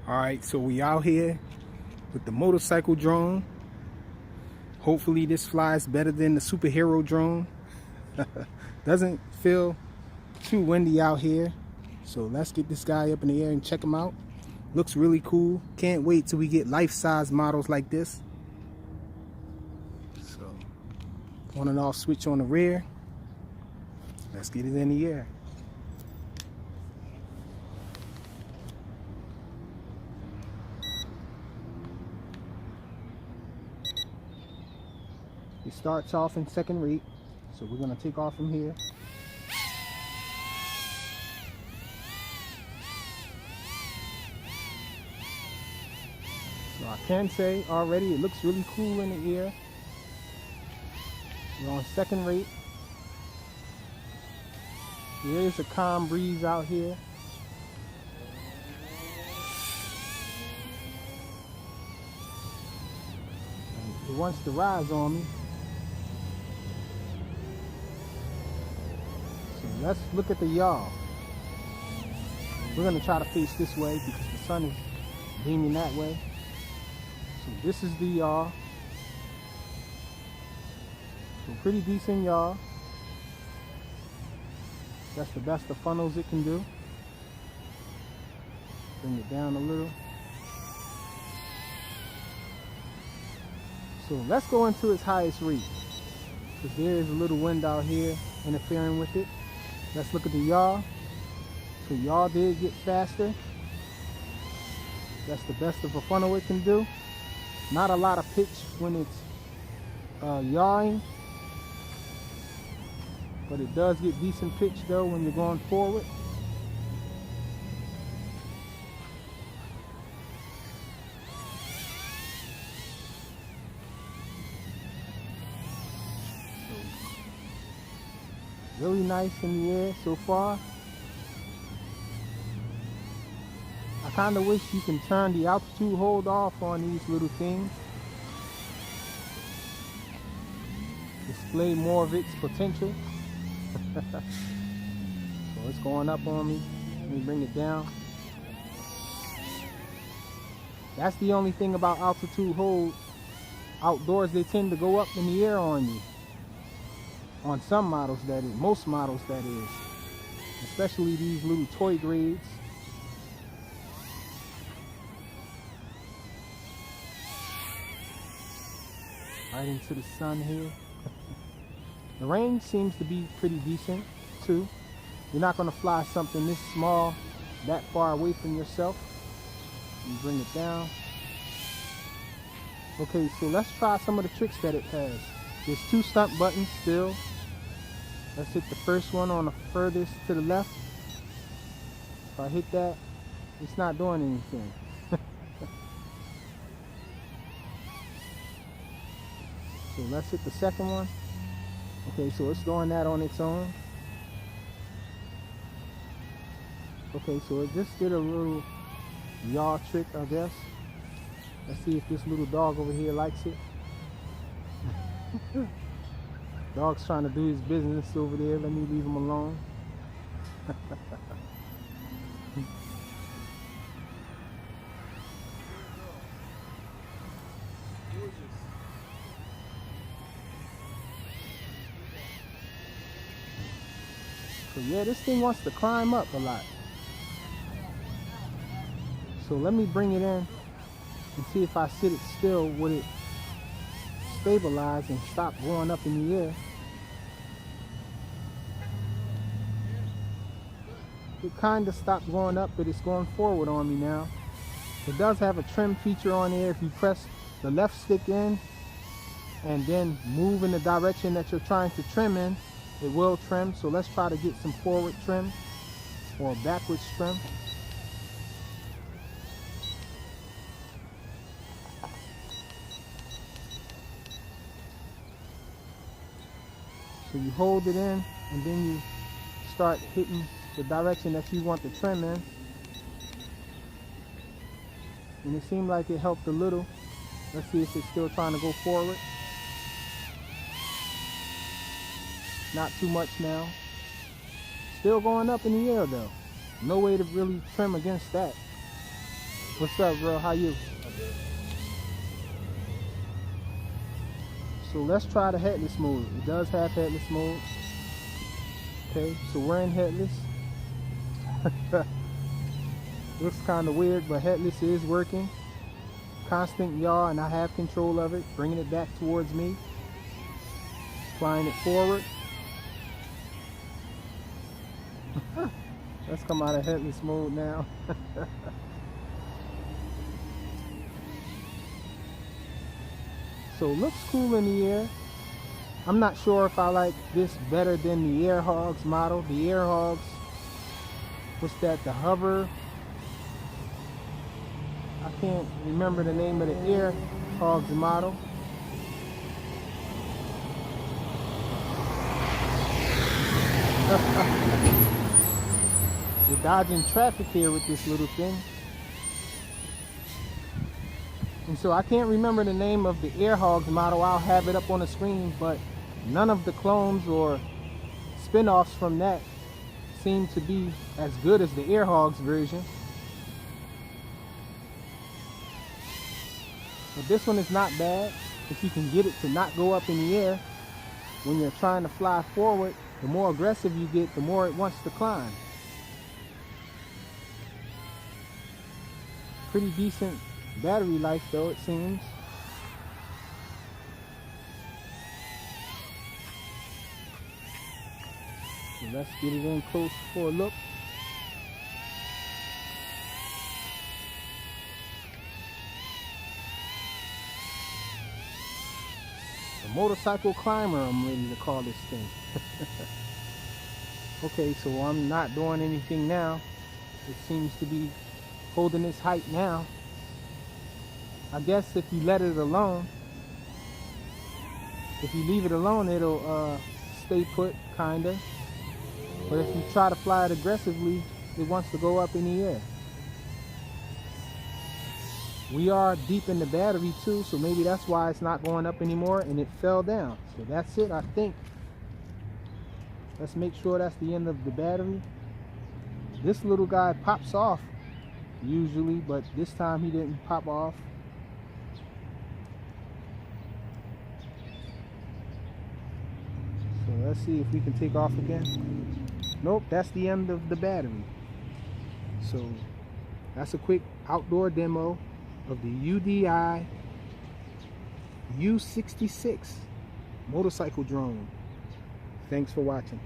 Alright, so we out here with the motorcycle drone. Hopefully this flies better than the superhero drone. Doesn't feel too windy out here. So let's get this guy up in the air and check him out. Looks really cool. Can't wait till we get life-size models like this. So, on and off switch on the rear. Let's get it in the air. It starts off in second rate, so we're gonna take off from here. So I can say already it looks really cool in the air. We're on second rate. There is a calm breeze out here. And it wants to rise on me. So let's look at the yaw. We're going to try to face this way because the sun is beaming that way. So this is the yaw. So pretty decent yaw. That's the best of funnels it can do. Bring it down a little. So let's go into its highest rate, because there is a little wind out here interfering with it. Let's look at the yaw. So yaw did get faster. That's the best of a funnel it can do. Not a lot of pitch when it's yawing, but it does get decent pitch though when you're going forward. So, really nice in the air so far. I kind of wish you can turn the altitude hold off on these little things. Display more of its potential. So it's going up on me. Let me bring it down. That's the only thing about altitude hold. Outdoors they tend to go up in the air on you. On some models that is. Most models that is. Especially these little toy grades. Right into the sun here. The range seems to be pretty decent too. You're not going to fly something this small that far away from yourself. You bring it down. Okay, so let's try some of the tricks that it has. There's two stunt buttons still. Let's hit the first one on the furthest to the left. If I hit that, it's not doing anything. So let's hit the second one. Okay, so it's doing that on its own. Okay, so it just did a little yaw trick, I guess. Let's see if this little dog over here likes it. Dog's trying to do his business over there. Let me leave him alone. So yeah, this thing wants to climb up a lot. So let me bring it in and see if I sit it still, would it stabilize and stop going up in the air. It kind of stopped going up, but it's going forward on me now. It does have a trim feature on there. If you press the left stick in and then move in the direction that you're trying to trim in, it will trim. So let's try to get some forward trim or backwards trim. So you hold it in and then you start hitting the direction that you want the trim in. And it seemed like it helped a little. Let's see if it's still trying to go forward. Not too much now. Still going up in the air though. No way to really trim against that. What's up, bro? How you? So let's try the headless mode. It does have headless mode. Okay, so we're in headless. Looks kind of weird, but headless is working. Constant yaw, and I have control of it. Bringing it back towards me. Flying it forward. Let's come out of headless mode now. So it looks cool in the air. I'm not sure if I like this better than the Air Hogs model. The Air Hogs, what's that, the hover? I can't remember the name of the Air Hogs model. We're dodging traffic here with this little thing. And so I can't remember the name of the Air Hogs model. I'll have it up on the screen, but none of the clones or spin-offs from that seem to be as good as the Air Hogs version. But this one is not bad. If you can get it to not go up in the air when you're trying to fly forward, the more aggressive you get, the more it wants to climb. Pretty decent battery life though, it seems. So let's get it in close for a look. The motorcycle climber, I'm ready to call this thing. Okay, so I'm not doing anything now. It seems to be holding its height now. I guess if you let it alone, if you leave it alone, it'll stay put, kinda. But if you try to fly it aggressively, it wants to go up in the air. We are deep in the battery too, so maybe that's why it's not going up anymore and it fell down. So that's it, I think. Let's make sure that's the end of the battery. This little guy pops off usually, but this time he didn't pop off. So let's see if we can take off again. Nope, that's the end of the battery. So that's a quick outdoor demo of the UDI U66 motorcycle drone. Thanks for watching.